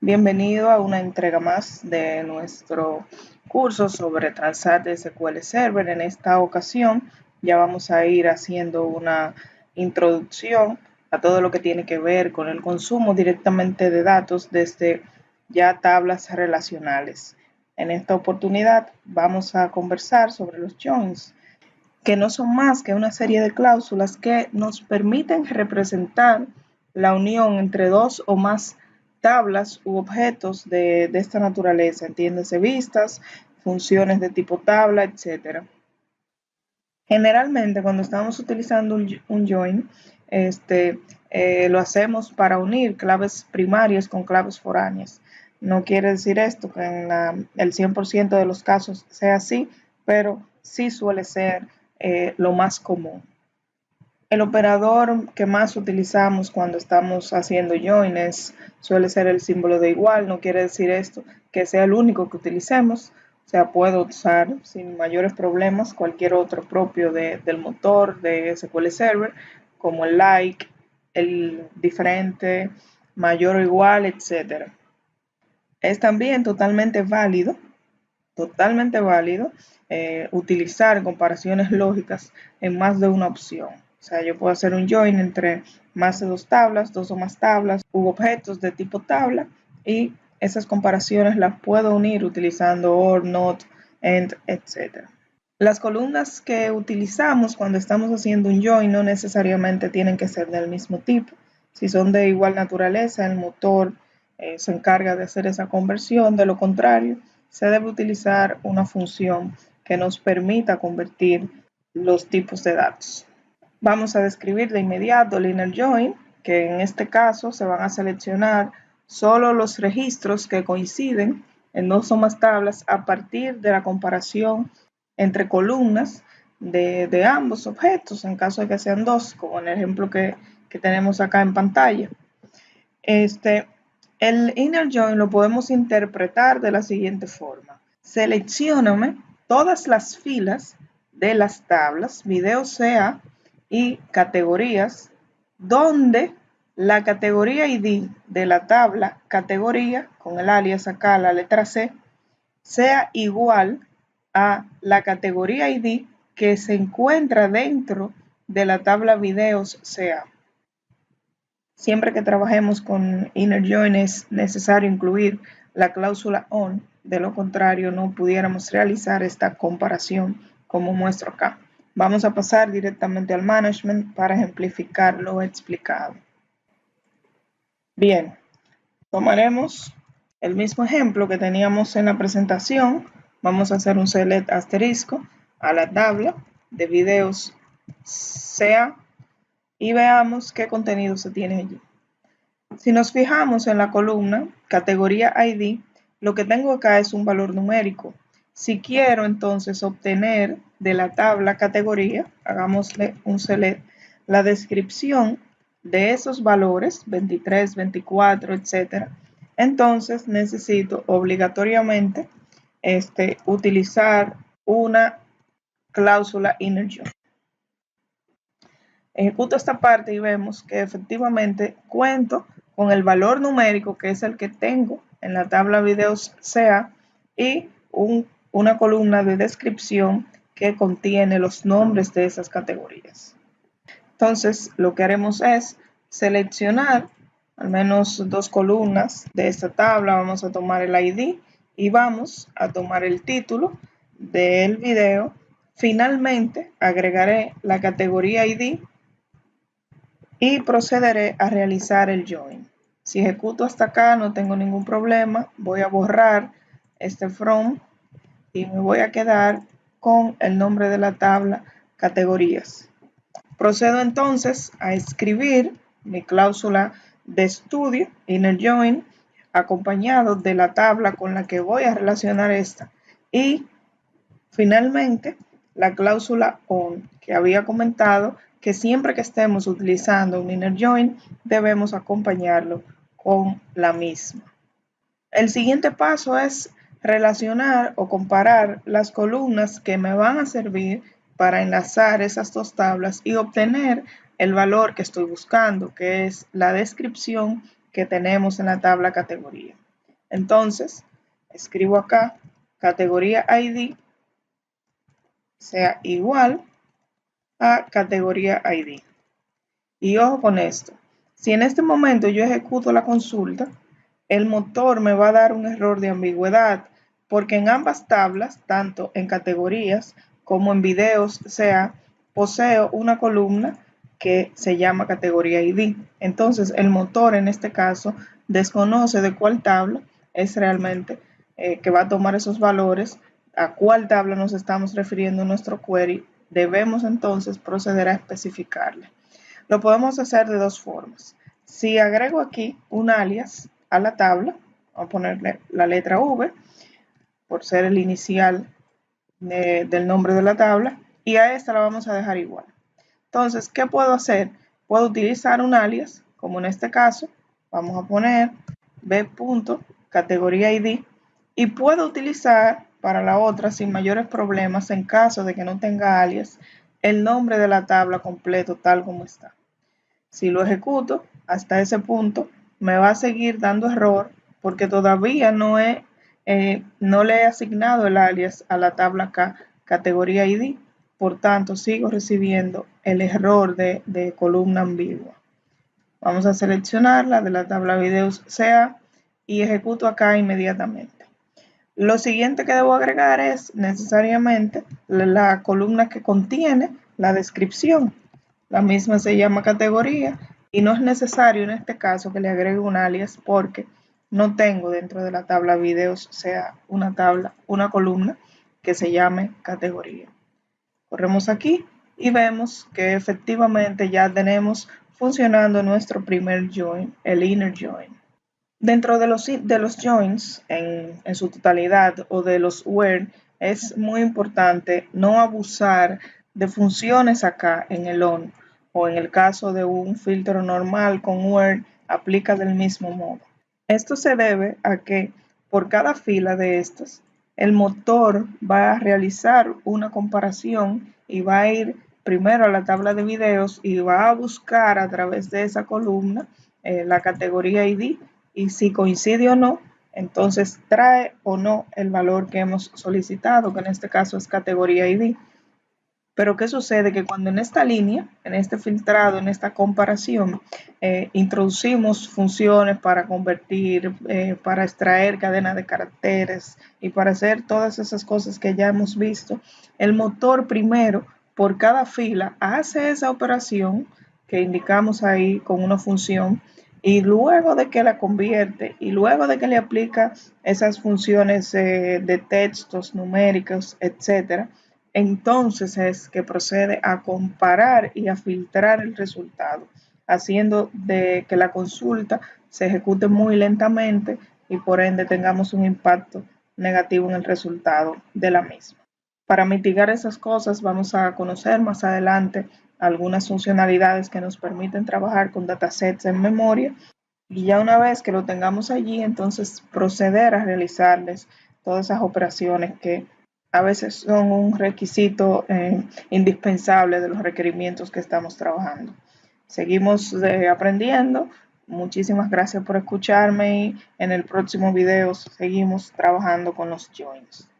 Bienvenido a una entrega más de nuestro curso sobre Transat SQL Server. En esta ocasión ya vamos a ir haciendo una introducción a todo lo que tiene que ver con el consumo directamente de datos desde ya tablas relacionales. En esta oportunidad vamos a conversar sobre los joins, que no son más que una serie de cláusulas que nos permiten representar la unión entre dos o más tablas u objetos de esta naturaleza, entiéndase vistas, funciones de tipo tabla, etc. Generalmente cuando estamos utilizando un join, lo hacemos para unir claves primarias con claves foráneas. No quiere decir esto que en el 100% de los casos sea así, pero sí suele ser lo más común. El operador que más utilizamos cuando estamos haciendo joins suele ser el símbolo de igual. No quiere decir esto que sea el único que utilicemos. O sea, puedo usar sin mayores problemas cualquier otro propio del motor de SQL Server, como el like, el diferente, mayor o igual, etc. Es también totalmente válido utilizar comparaciones lógicas en más de una opción. O sea, yo puedo hacer un join entre más de dos tablas, dos o más tablas u objetos de tipo tabla, y esas comparaciones las puedo unir utilizando OR, NOT, AND, etc. Las columnas que utilizamos cuando estamos haciendo un join no necesariamente tienen que ser del mismo tipo. Si son de igual naturaleza, el motor se encarga de hacer esa conversión. De lo contrario, se debe utilizar una función que nos permita convertir los tipos de datos. Vamos a describir de inmediato el inner join, que en este caso se van a seleccionar solo los registros que coinciden en dos o más tablas a partir de la comparación entre columnas de ambos objetos, en caso de que sean dos, como en el ejemplo que tenemos acá en pantalla. El inner join lo podemos interpretar de la siguiente forma. Seleccióname todas las filas de las tablas, video sea y categorías, donde la categoría ID de la tabla categoría, con el alias acá, la letra C, sea igual a la categoría ID que se encuentra dentro de la tabla videos sea. Siempre que trabajemos con inner join es necesario incluir la cláusula on, de lo contrario no pudiéramos realizar esta comparación como muestro acá. Vamos a pasar directamente al management para ejemplificar lo explicado. Bien, tomaremos el mismo ejemplo que teníamos en la presentación. Vamos a hacer un select asterisco a la tabla de videos sea y veamos qué contenido se tiene allí. Si nos fijamos en la columna categoría ID, lo que tengo acá es un valor numérico. Si quiero entonces obtener de la tabla categoría, hagámosle un select, la descripción de esos valores, 23, 24, etc. Entonces necesito obligatoriamente utilizar una cláusula inner join. Ejecuto esta parte y vemos que efectivamente cuento con el valor numérico, que es el que tengo en la tabla videos sea, y una columna de descripción que contiene los nombres de esas categorías. Entonces, lo que haremos es seleccionar al menos dos columnas de esta tabla. Vamos a tomar el ID y vamos a tomar el título del video. Finalmente, agregaré la categoría ID y procederé a realizar el join. Si ejecuto hasta acá no tengo ningún problema. Voy a borrar este from y me voy a quedar con el nombre de la tabla categorías. Procedo entonces a escribir mi cláusula de estudio inner join acompañado de la tabla con la que voy a relacionar esta, y finalmente la cláusula on, que había comentado que siempre que estemos utilizando un inner join debemos acompañarlo con la misma. El siguiente paso es relacionar o comparar las columnas que me van a servir para enlazar esas dos tablas y obtener el valor que estoy buscando, que es la descripción que tenemos en la tabla categoría. Entonces, escribo acá categoría ID sea igual a categoría ID. Y ojo con esto, si en este momento yo ejecuto la consulta, el motor me va a dar un error de ambigüedad, porque en ambas tablas, tanto en categorías como en videos, poseo una columna que se llama categoría ID. Entonces, el motor en este caso desconoce de cuál tabla es realmente que va a tomar esos valores, a cuál tabla nos estamos refiriendo en nuestro query. Debemos entonces proceder a especificarle. Lo podemos hacer de dos formas. Si agrego aquí un alias a la tabla, vamos a ponerle la letra V por ser el inicial del nombre de la tabla, y a esta la vamos a dejar igual. Entonces, ¿qué puedo hacer? Puedo utilizar un alias, como en este caso, vamos a poner b.categoría ID, y puedo utilizar para la otra sin mayores problemas en caso de que no tenga alias el nombre de la tabla completo tal como está. Si lo ejecuto hasta ese punto, me va a seguir dando error porque todavía no le he asignado el alias a la tabla K, categoría ID. Por tanto, sigo recibiendo el error de columna ambigua. Vamos a seleccionar la de la tabla videos CA y ejecuto acá inmediatamente. Lo siguiente que debo agregar es necesariamente la columna que contiene la descripción. La misma se llama categoría y no es necesario en este caso que le agregue un alias porque no tengo dentro de la tabla videos sea una columna que se llame categoría. Corremos aquí y vemos que efectivamente ya tenemos funcionando nuestro primer join, el inner join. Dentro de los joins en su totalidad o de los where, es muy importante no abusar de funciones acá en el on, o en el caso de un filtro normal con where, aplica del mismo modo. Esto se debe a que por cada fila de estas, el motor va a realizar una comparación y va a ir primero a la tabla de videos y va a buscar a través de esa columna la categoría ID, y si coincide o no, entonces trae o no el valor que hemos solicitado, que en este caso es categoría ID. Pero ¿qué sucede? Que cuando en esta línea, en este filtrado, en esta comparación, introducimos funciones para convertir, para extraer cadenas de caracteres y para hacer todas esas cosas que ya hemos visto, el motor primero, por cada fila, hace esa operación que indicamos ahí con una función, y luego de que la convierte y luego de que le aplica esas funciones de textos numéricos, etcétera, entonces es que procede a comparar y a filtrar el resultado, haciendo de que la consulta se ejecute muy lentamente y por ende tengamos un impacto negativo en el resultado de la misma. Para mitigar esas cosas vamos a conocer más adelante algunas funcionalidades que nos permiten trabajar con datasets en memoria, y ya una vez que lo tengamos allí, entonces proceder a realizarles todas esas operaciones que a veces son un requisito indispensable de los requerimientos que estamos trabajando. Seguimos aprendiendo. Muchísimas gracias por escucharme y en el próximo video seguimos trabajando con los joins.